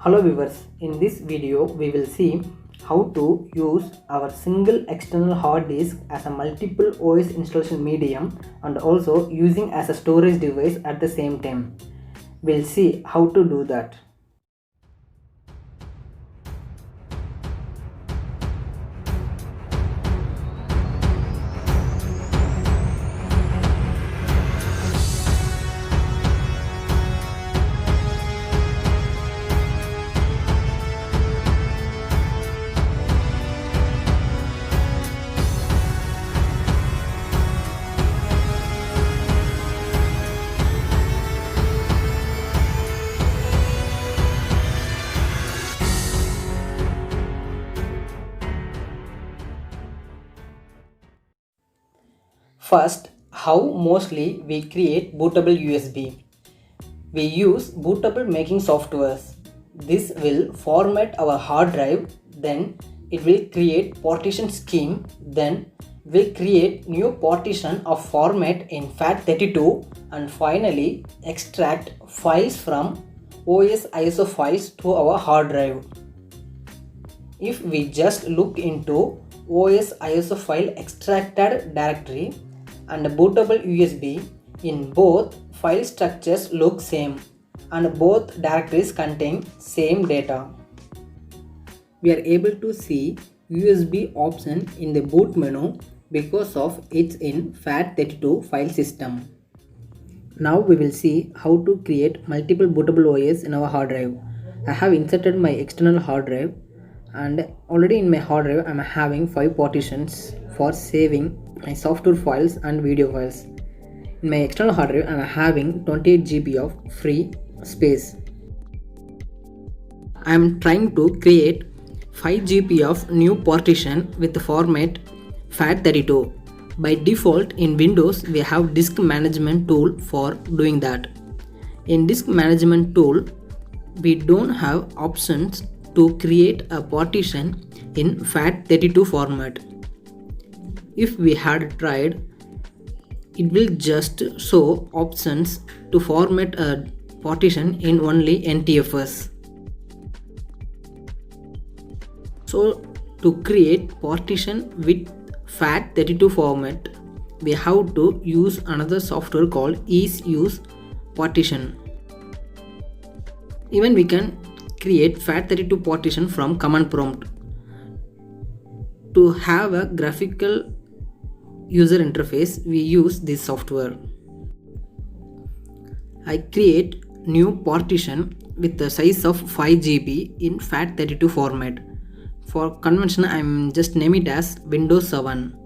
Hello viewers, in this video we will see how to use our single external hard disk as a multiple OS installation medium and also using as a storage device at the same time. We'll see how to do that. First, how mostly we create bootable USB. We use bootable making softwares. This will format our hard drive, then it will create partition scheme, then will create new partition of format in FAT32 and finally extract files from OS ISO files to our hard drive. If we just look into OS ISO file extracted directory and bootable USB, in both file structures look same and both directories contain same data. We are able to see USB option in the boot menu because of it's in FAT32 file system. Now we will see how to create multiple bootable OS in our hard drive. I have inserted my external hard drive and already in my hard drive I am having 5 partitions for saving my software files and video files. In my external hard drive I am having 28 GB of free space. I am trying to create 5 GB of new partition with the format FAT32. By default in Windows we have disk management tool for doing that. In disk management tool we don't have options to create a partition in FAT32 format. If we had tried, it will just show options to format a partition in only NTFS. So to create partition with FAT32 format, we have to use another software called EaseUse Partition. Even we can create FAT32 partition from command prompt. To have a graphical user interface, we use this software. I create new partition with the size of 5 GB in FAT32 format. For convention, I am just name it as Windows 7.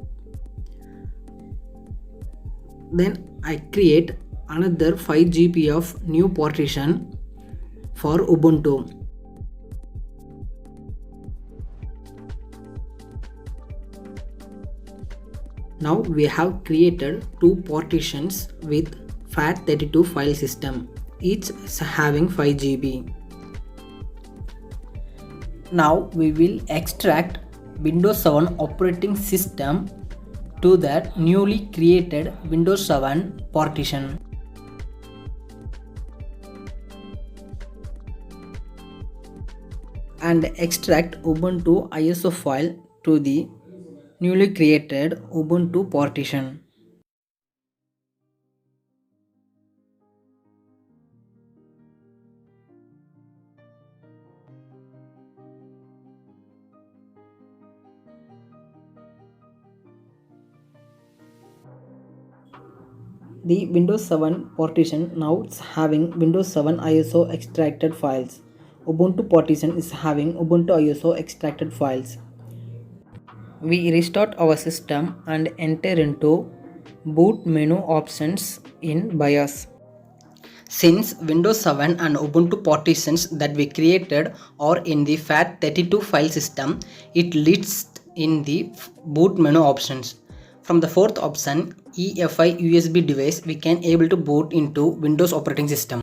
Then I create another 5 GB of new partition for Ubuntu. Now we have created 2 partitions with FAT32 file system, each having 5 GB. Now we will extract Windows 7 operating system to that newly created Windows 7 partition. And extract Ubuntu ISO file to the newly created Ubuntu partition. The Windows 7 partition now is having Windows 7 ISO extracted files. Ubuntu partition is having Ubuntu ISO extracted files. We restart our system and enter into boot menu options in BIOS. Since Windows 7 and Ubuntu partitions that we created are in the FAT32 file system, it lists in the boot menu options. From the fourth option, EFI USB device, we can able to boot into Windows operating system.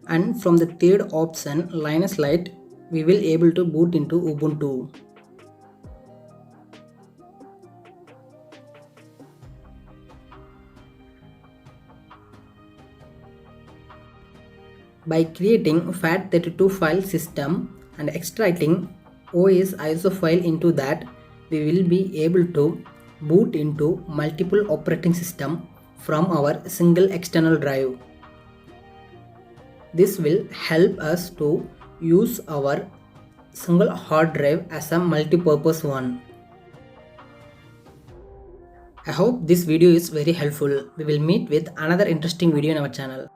And from the third option, Linux Lite, we will able to boot into Ubuntu. By creating FAT32 file system and extracting OS ISO file into that, we will be able to boot into multiple operating system from our single external drive. This will help us to use our single hard drive as a multi-purpose one. I hope this video is very helpful. We will meet with another interesting video in our channel.